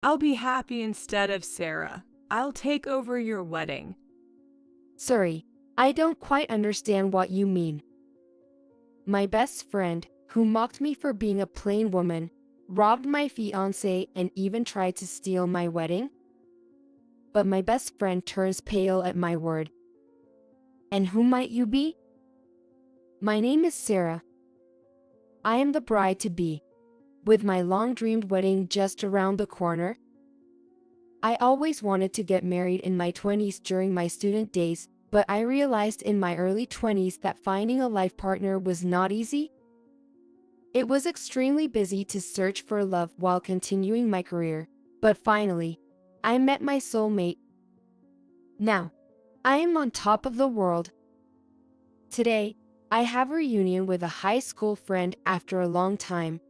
I'll be happy instead of Sarah. I'll take over your wedding. Sorry, I don't quite understand what you mean. My best friend, who mocked me for being a plain woman, robbed my fiance and even tried to steal my wedding? But my best friend turns pale at my word. And who might you be? My name is Sarah. I am the bride-to-be, with my long-dreamed wedding just around the corner. I always wanted to get married in my 20s during my student days, but I realized in my early 20s that finding a life partner was not easy. It was extremely busy to search for love while continuing my career, but finally, I met my soulmate. Now, I am on top of the world. Today, I have a reunion with a high school friend after a long time.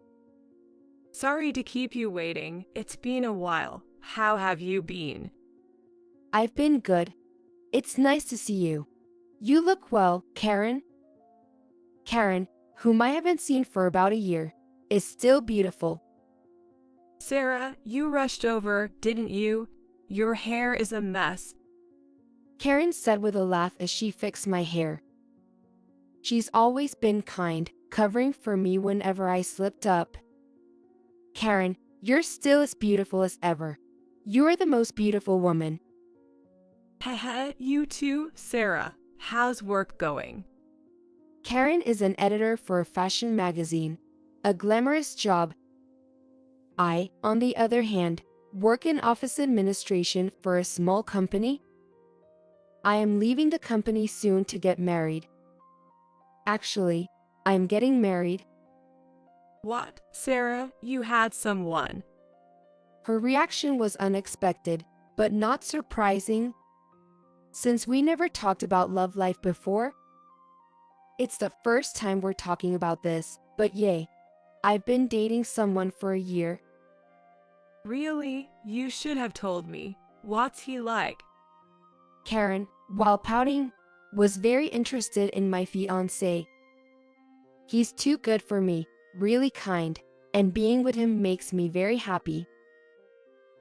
Sorry to keep you waiting. It's been a while. How have you been? I've been good. It's nice to see you. You look well, Karen. Karen, whom I haven't seen for about a year, is still beautiful. Sarah, you rushed over, didn't you? Your hair is a mess. Karen said with a laugh as she fixed my hair. She's always been kind, covering for me whenever I slipped up. Karen, you're still as beautiful as ever. You're the most beautiful woman. Haha, you too, Sarah. How's work going? Karen is an editor for a fashion magazine, a glamorous job. I, on the other hand, work in office administration for a small company. I am leaving the company soon to get married. Actually, I'm getting married. What, Sarah, you had someone? Her reaction was unexpected, but not surprising. Since we never talked about love life before, it's the first time we're talking about this, but yay, I've been dating someone for a year. Really? You should have told me. What's he like? Karen, while pouting, was very interested in my fiancé. He's too good for me, really kind, and being with him makes me very happy.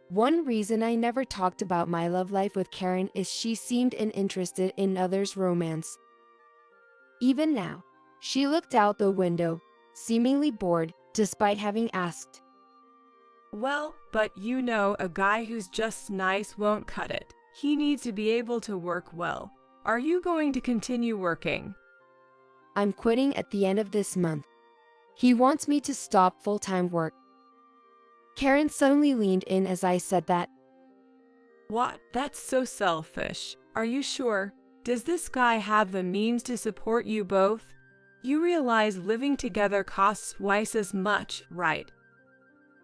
One reason I never talked about my love life with Karen is she seemed uninterested in others' romance. Even now, she looked out the window, seemingly bored, despite having asked. Well, but you know, a guy who's just nice won't cut it. He needs to be able to work well. Are you going to continue working? I'm quitting at the end of this month. He wants me to stop full-time work. Karen suddenly leaned in as I said that. What? That's so selfish. Are you sure? Does this guy have the means to support you both? You realize living together costs twice as much, right?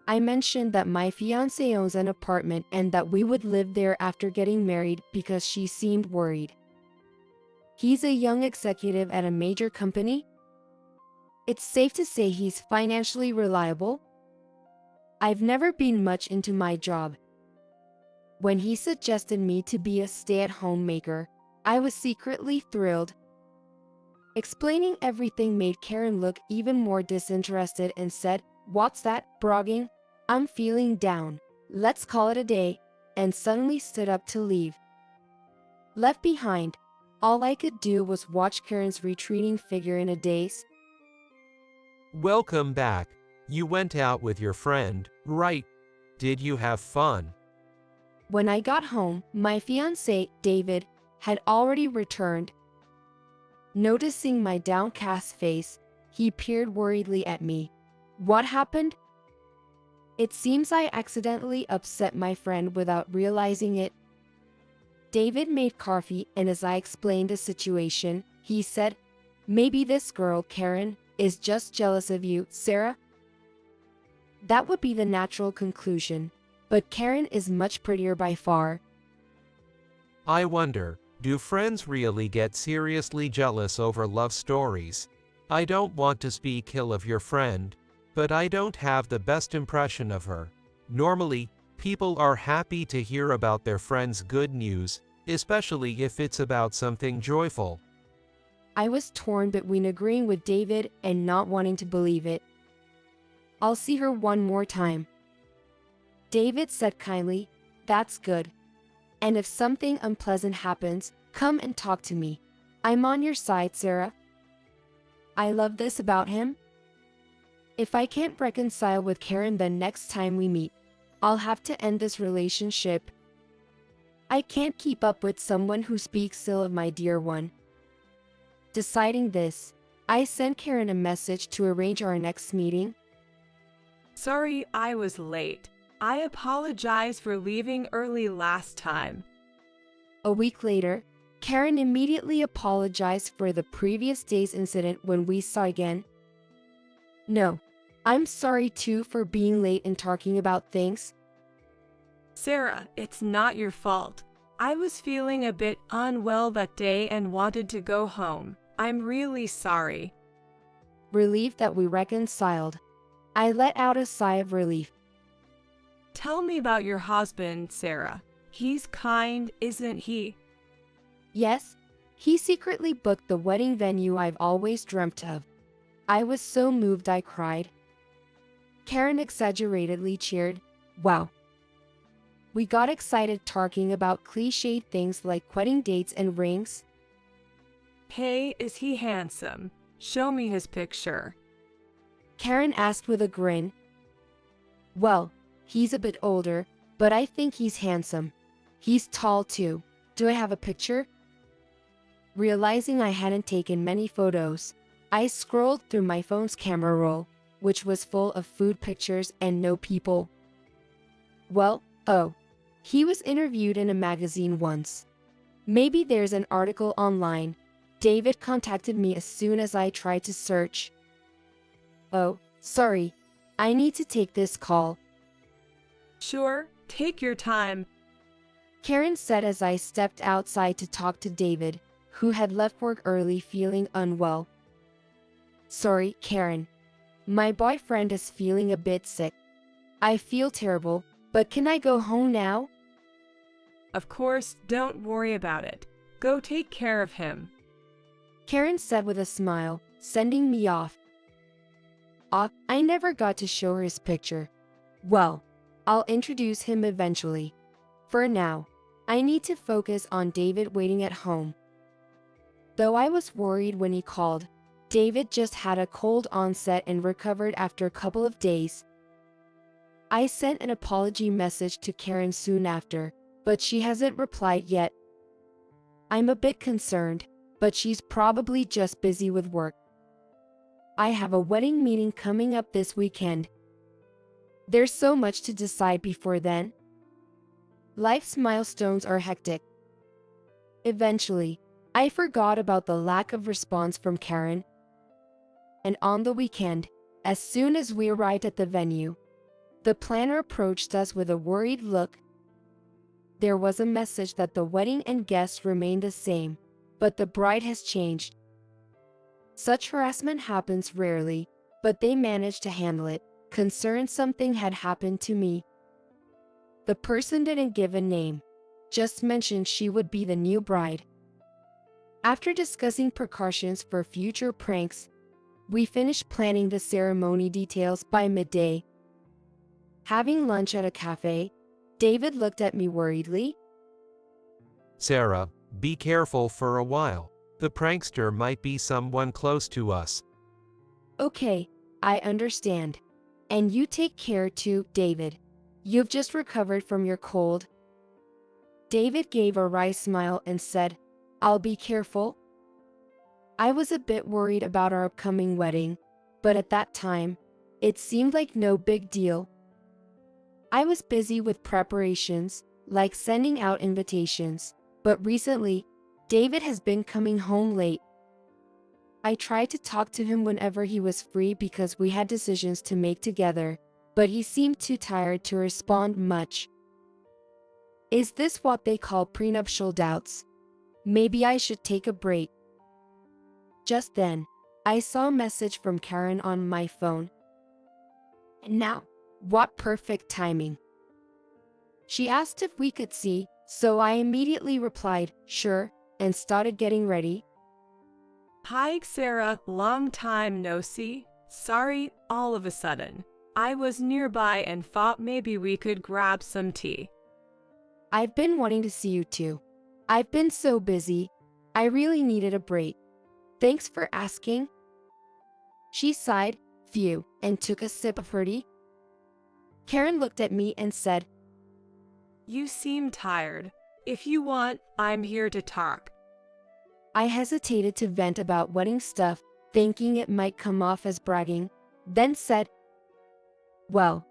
I mentioned that my fiancé owns an apartment and that we would live there after getting married because she seemed worried. He's a young executive at a major company. It's safe to say he's financially reliable. I've never been much into my job. When he suggested me to be a stay-at-home maker, I was secretly thrilled. Explaining everything made Karen look even more disinterested and said, "What's that, bragging? I'm feeling down. Let's call it a day," and suddenly stood up to leave. Left behind, all I could do was watch Karen's retreating figure in a daze. Welcome back. You went out with your friend, right? Did you have fun? When I got home, my fiancé, David, had already returned. Noticing my downcast face, he peered worriedly at me. What happened? It seems I accidentally upset my friend without realizing it. David made coffee, and as I explained the situation, he said, "Maybe this girl, Karen, is just jealous of you, Sarah." That would be the natural conclusion, but Karen is much prettier by far. I wonder, do friends really get seriously jealous over love stories? I don't want to speak ill of your friend, but I don't have the best impression of her. Normally, people are happy to hear about their friends' good news, especially if it's about something joyful. I was torn between agreeing with David and not wanting to believe it. I'll see her one more time. David said kindly, "That's good. And if something unpleasant happens, come and talk to me. I'm on your side, Sarah." I love this about him. If I can't reconcile with Karen, then next time we meet, I'll have to end this relationship. I can't keep up with someone who speaks ill of my dear one. Deciding this, I sent Karen a message to arrange our next meeting. Sorry I was late. I apologize for leaving early last time. A week later, Karen immediately apologized for the previous day's incident when we saw again. "No, I'm sorry too for being late and talking about things." Sarah, it's not your fault. I was feeling a bit unwell that day and wanted to go home. I'm really sorry. Relieved that we reconciled, I let out a sigh of relief. Tell me about your husband, Sarah. He's kind, isn't he? Yes, he secretly booked the wedding venue I've always dreamt of. I was so moved I cried. Karen exaggeratedly cheered. Wow. We got excited talking about cliched things like wedding dates and rings. Hey, is he handsome? Show me his picture. Karen asked with a grin. Well, he's a bit older, but I think he's handsome. He's tall too. Do I have a picture? Realizing I hadn't taken many photos, I scrolled through my phone's camera roll, which was full of food pictures and no people. Well, he was interviewed in a magazine once. Maybe there's an article online. David contacted me as soon as I tried to search. "Oh, sorry. I need to take this call." Sure, take your time. Karen said as I stepped outside to talk to David, who had left work early feeling unwell. "Sorry, Karen. My boyfriend is feeling a bit sick. I feel terrible, but can I go home now?" Of course, don't worry about it. Go take care of him. Karen said with a smile, sending me off. I never got to show her his picture. Well, I'll introduce him eventually. For now, I need to focus on David waiting at home. Though I was worried when he called, David just had a cold onset and recovered after a couple of days. I sent an apology message to Karen soon after, but she hasn't replied yet. I'm a bit concerned, but she's probably just busy with work. I have a wedding meeting coming up this weekend. There's so much to decide before then. Life's milestones are hectic. Eventually, I forgot about the lack of response from Karen. And on the weekend, as soon as we arrived at the venue, the planner approached us with a worried look. There was a message that the wedding and guests remain the same, but the bride has changed. Such harassment happens rarely, but they managed to handle it, concerned something had happened to me. The person didn't give a name, just mentioned she would be the new bride. After discussing precautions for future pranks, we finished planning the ceremony details by midday. Having lunch at a cafe, David looked at me worriedly. Sarah, be careful for a while. The prankster might be someone close to us. Okay, I understand. And you take care too, David. You've just recovered from your cold. David gave a wry smile and said, I'll be careful. I was a bit worried about our upcoming wedding, but at that time, it seemed like no big deal. I was busy with preparations, like sending out invitations, but recently, David has been coming home late. I tried to talk to him whenever he was free because we had decisions to make together, but he seemed too tired to respond much. Is this what they call prenuptial doubts? Maybe I should take a break. Just then, I saw a message from Karen on my phone. And now, what perfect timing. She asked if we could see, so I immediately replied, sure, and started getting ready. Hi, Sarah. Long time no see. Sorry, all of a sudden. I was nearby and thought maybe we could grab some tea. I've been wanting to see you too. I've been so busy. I really needed a break. Thanks for asking. She sighed, phew, and took a sip of her tea. Karen looked at me and said, You seem tired. If you want, I'm here to talk. I hesitated to vent about wedding stuff, thinking it might come off as bragging, then said, Well,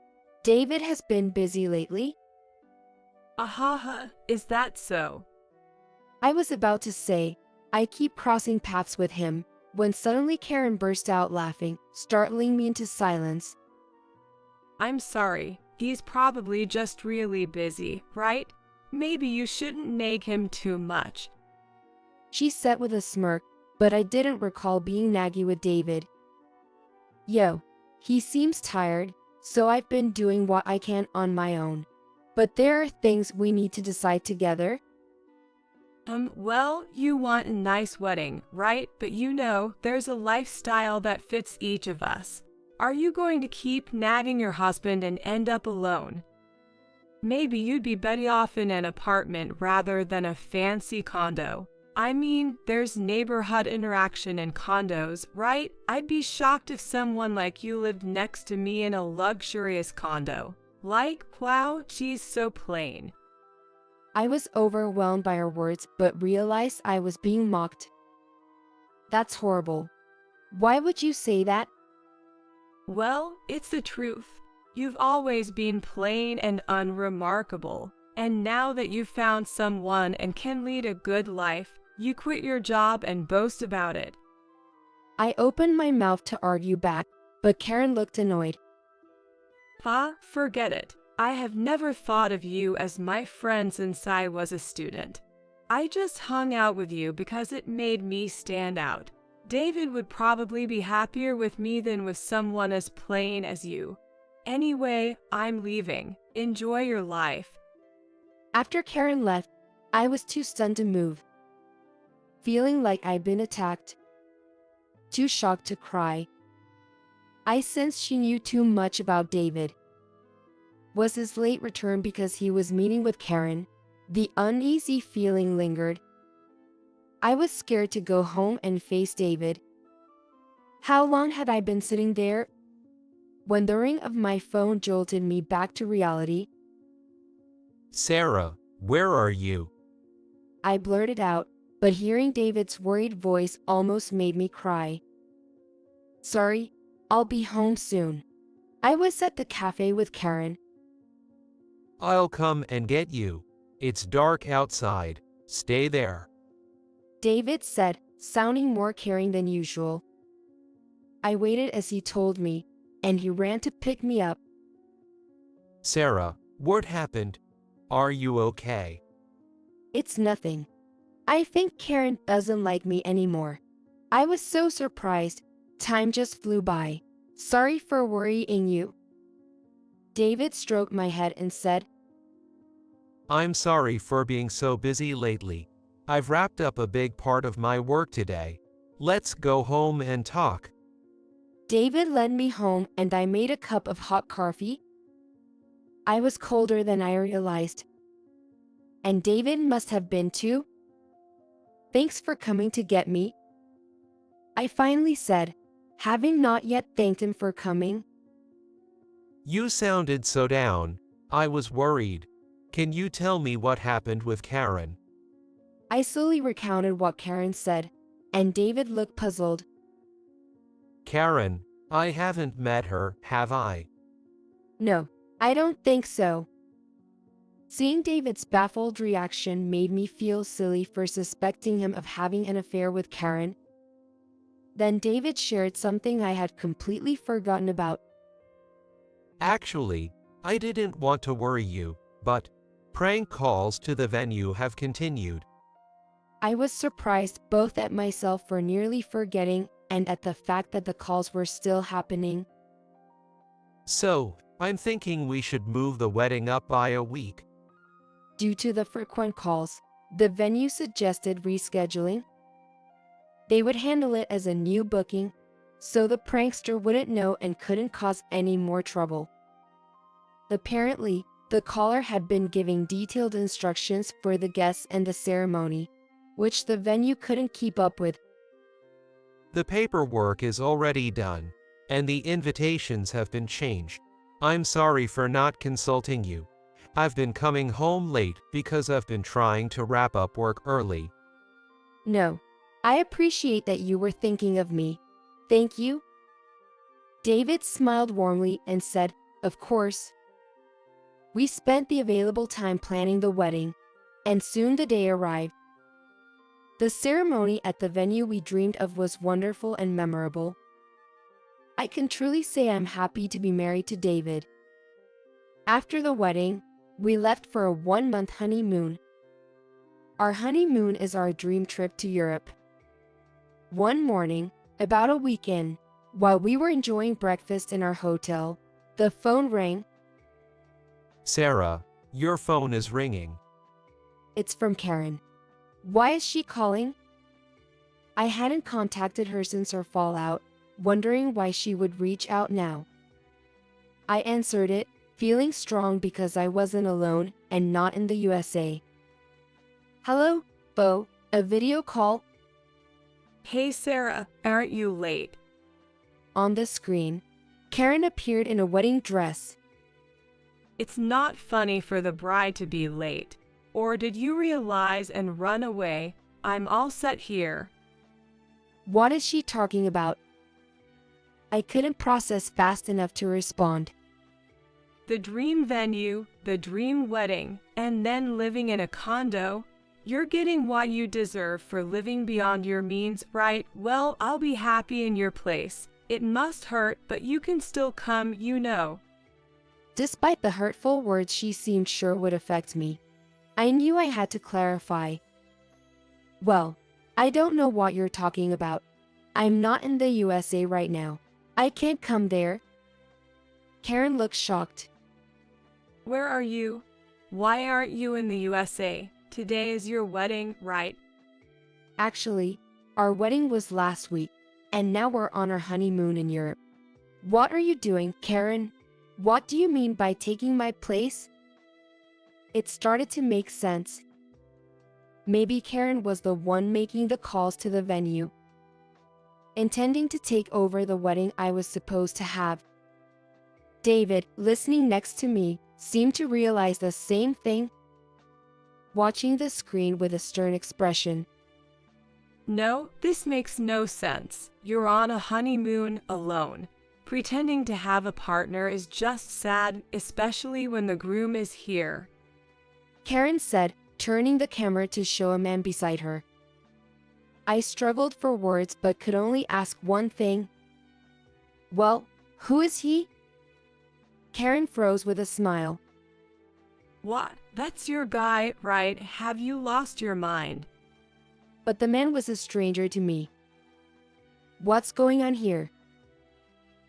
David has been busy lately. Ahaha, is that so? I was about to say, I keep crossing paths with him, when suddenly Karen burst out laughing, startling me into silence. I'm sorry, he's probably just really busy, right? Maybe you shouldn't nag him too much. She said with a smirk, but I didn't recall being naggy with David. Yo, he seems tired, so I've been doing what I can on my own. But there are things we need to decide together. Well, you want a nice wedding, right? But you know, there's a lifestyle that fits each of us. Are you going to keep nagging your husband and end up alone? Maybe you'd be better off in an apartment rather than a fancy condo. I mean, there's neighborhood interaction in condos, right? I'd be shocked if someone like you lived next to me in a luxurious condo. Like, wow, she's so plain. I was overwhelmed by her words, but realized I was being mocked. That's horrible. Why would you say that? Well, it's the truth. You've always been plain and unremarkable. And now that you've found someone and can lead a good life, you quit your job and boast about it. I opened my mouth to argue back, but Karen looked annoyed. Forget it. I have never thought of you as my friend since I was a student. I just hung out with you because it made me stand out. David would probably be happier with me than with someone as plain as you. Anyway, I'm leaving. Enjoy your life. After Karen left, I was too stunned to move. Feeling like I'd been attacked. Too shocked to cry. I sensed she knew too much about David. Was his late return because he was meeting with Karen? The uneasy feeling lingered. I was scared to go home and face David. How long had I been sitting there? When the ring of my phone jolted me back to reality. Sarah, where are you? I blurted out, but hearing David's worried voice almost made me cry. Sorry, I'll be home soon. I was at the cafe with Karen. I'll come and get you. It's dark outside. Stay there. David said, sounding more caring than usual. I waited as he told me, and he ran to pick me up. Sarah, what happened? Are you okay? It's nothing. I think Karen doesn't like me anymore. I was so surprised. Time just flew by. Sorry for worrying you. David stroked my head and said, I'm sorry for being so busy lately. I've wrapped up a big part of my work today. Let's go home and talk. David led me home and I made a cup of hot coffee. I was colder than I realized. And David must have been too. Thanks for coming to get me, I finally said, having not yet thanked him for coming. You sounded so down. I was worried. Can you tell me what happened with Karen? I slowly recounted what Karen said, and David looked puzzled. Karen, I haven't met her, have I? No, I don't think so. Seeing David's baffled reaction made me feel silly for suspecting him of having an affair with Karen. Then David shared something I had completely forgotten about. Actually, I didn't want to worry you, but prank calls to the venue have continued. I was surprised both at myself for nearly forgetting and at the fact that the calls were still happening. So, I'm thinking we should move the wedding up by a week. Due to the frequent calls, the venue suggested rescheduling. They would handle it as a new booking, so the prankster wouldn't know and couldn't cause any more trouble. Apparently, the caller had been giving detailed instructions for the guests and the ceremony, which the venue couldn't keep up with. The paperwork is already done, and the invitations have been changed. I'm sorry for not consulting you. I've been coming home late because I've been trying to wrap up work early. No, I appreciate that you were thinking of me. Thank you. David smiled warmly and said, "Of course." We spent the available time planning the wedding, and soon the day arrived. The ceremony at the venue we dreamed of was wonderful and memorable. I can truly say I'm happy to be married to David. After the wedding, we left for a 1-month honeymoon. Our honeymoon is our dream trip to Europe. One morning, about a week in, while we were enjoying breakfast in our hotel, the phone rang. Sarah, your phone is ringing. It's from Karen. Why is she calling? I hadn't contacted her since our fallout, wondering why she would reach out now. I answered it, feeling strong because I wasn't alone and not in the USA. "Hello, Bo, a video call?" Hey Sarah, aren't you late? On the screen, Karen appeared in a wedding dress. It's not funny for the bride to be late. Or did you realize and run away? I'm all set here. What is she talking about? I couldn't process fast enough to respond. The dream venue, the dream wedding, and then living in a condo. You're getting what you deserve for living beyond your means, right? Well, I'll be happy in your place. It must hurt, but you can still come, you know. Despite the hurtful words she seemed sure would affect me, I knew I had to clarify. Well, I don't know what you're talking about. I'm not in the USA right now. I can't come there. Karen looked shocked. Where are you? Why aren't you in the USA? Today is your wedding, right? Actually, our wedding was last week, and now we're on our honeymoon in Europe. What are you doing, Karen? What do you mean by taking my place? It started to make sense. Maybe Karen was the one making the calls to the venue, intending to take over the wedding I was supposed to have. David, listening next to me, seemed to realize the same thing, watching the screen with a stern expression. No, this makes no sense. You're on a honeymoon alone. Pretending to have a partner is just sad, especially when the groom is here. Karen said, turning the camera to show a man beside her. I struggled for words but could only ask one thing. Well, who is he? Karen froze with a smile. What? That's your guy, right? Have you lost your mind? But the man was a stranger to me. What's going on here?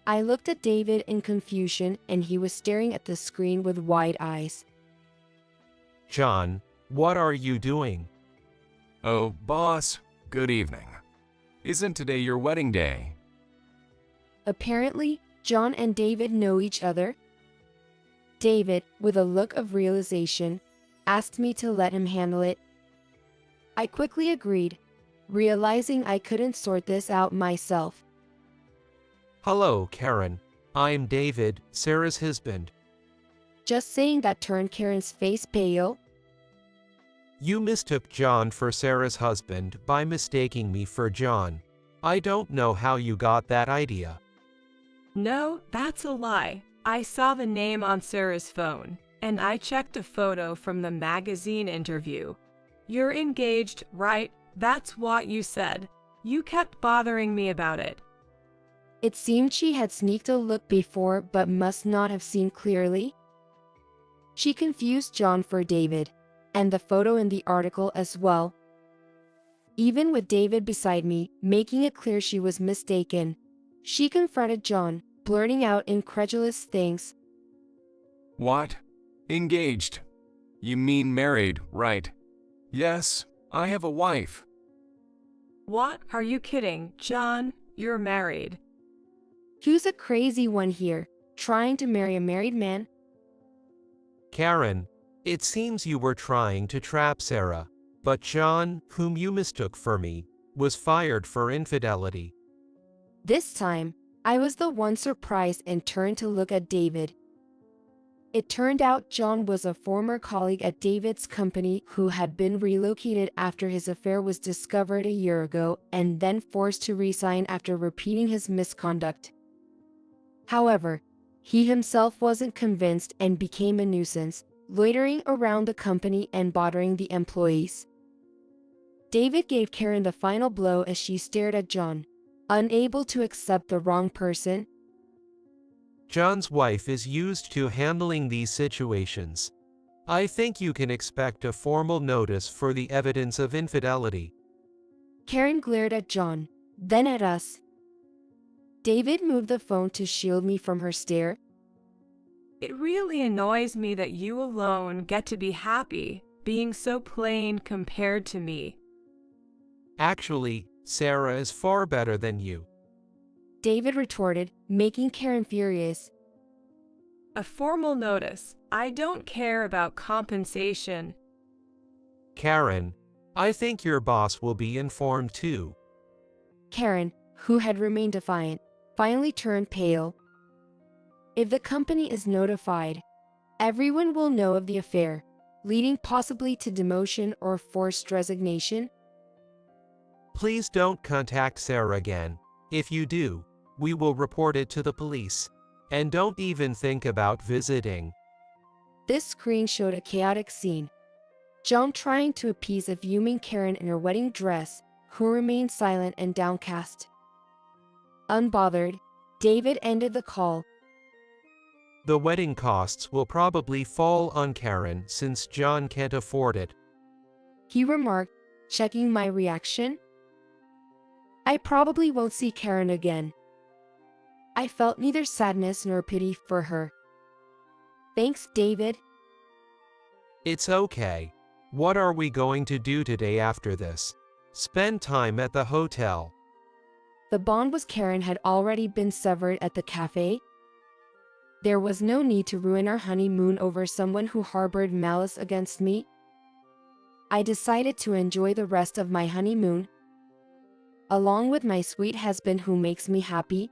I looked at David in confusion and he was staring at the screen with wide eyes. John, what are you doing? Oh, boss, good evening. Isn't today your wedding day? Apparently, John and David know each other. David, with a look of realization, asked me to let him handle it. I quickly agreed, realizing I couldn't sort this out myself. Hello, Karen. I'm David, Sarah's husband. Just saying that turned Karen's face pale. You mistook John for Sarah's husband by mistaking me for John. I don't know how you got that idea. No, that's a lie. I saw the name on Sarah's phone, and I checked a photo from the magazine interview. You're engaged, right? That's what you said. You kept bothering me about it. It seemed she had sneaked a look before but must not have seen clearly. She confused John for David, and the photo in the article as well. Even with David beside me, making it clear she was mistaken, she confronted John, blurting out incredulous things. What? Engaged? You mean married, right? Yes, I have a wife. What? Are you kidding, John? You're married. Who's a crazy one here, trying to marry a married man? Karen, it seems you were trying to trap Sarah, but John, whom you mistook for me, was fired for infidelity. This time, I was the one surprised and turned to look at David. It turned out John was a former colleague at David's company who had been relocated after his affair was discovered a year ago and then forced to resign after repeating his misconduct. However, he himself wasn't convinced and became a nuisance, loitering around the company and bothering the employees. David gave Karen the final blow as she stared at John, unable to accept the wrong person. John's wife is used to handling these situations. I think you can expect a formal notice for the evidence of infidelity. Karen glared at John, then at us. David moved the phone to shield me from her stare. It really annoys me that you alone get to be happy, being so plain compared to me. Actually, Sarah is far better than you. David retorted, making Karen furious. A formal notice. I don't care about compensation. Karen, I think your boss will be informed too. Karen, who had remained defiant, finally turned pale. If the company is notified, everyone will know of the affair, leading possibly to demotion or forced resignation. Please don't contact Sarah again. If you do, we will report it to the police. And don't even think about visiting. This screen showed a chaotic scene. John trying to appease a fuming Karen in her wedding dress, who remained silent and downcast. Unbothered, David ended the call. The wedding costs will probably fall on Karen since John can't afford it. He remarked, checking my reaction. I probably won't see Karen again. I felt neither sadness nor pity for her. Thanks, David. It's okay. What are we going to do today after this? Spend time at the hotel. The bond with Karen had already been severed at the cafe. There was no need to ruin our honeymoon over someone who harbored malice against me. I decided to enjoy the rest of my honeymoon, along with my sweet husband who makes me happy.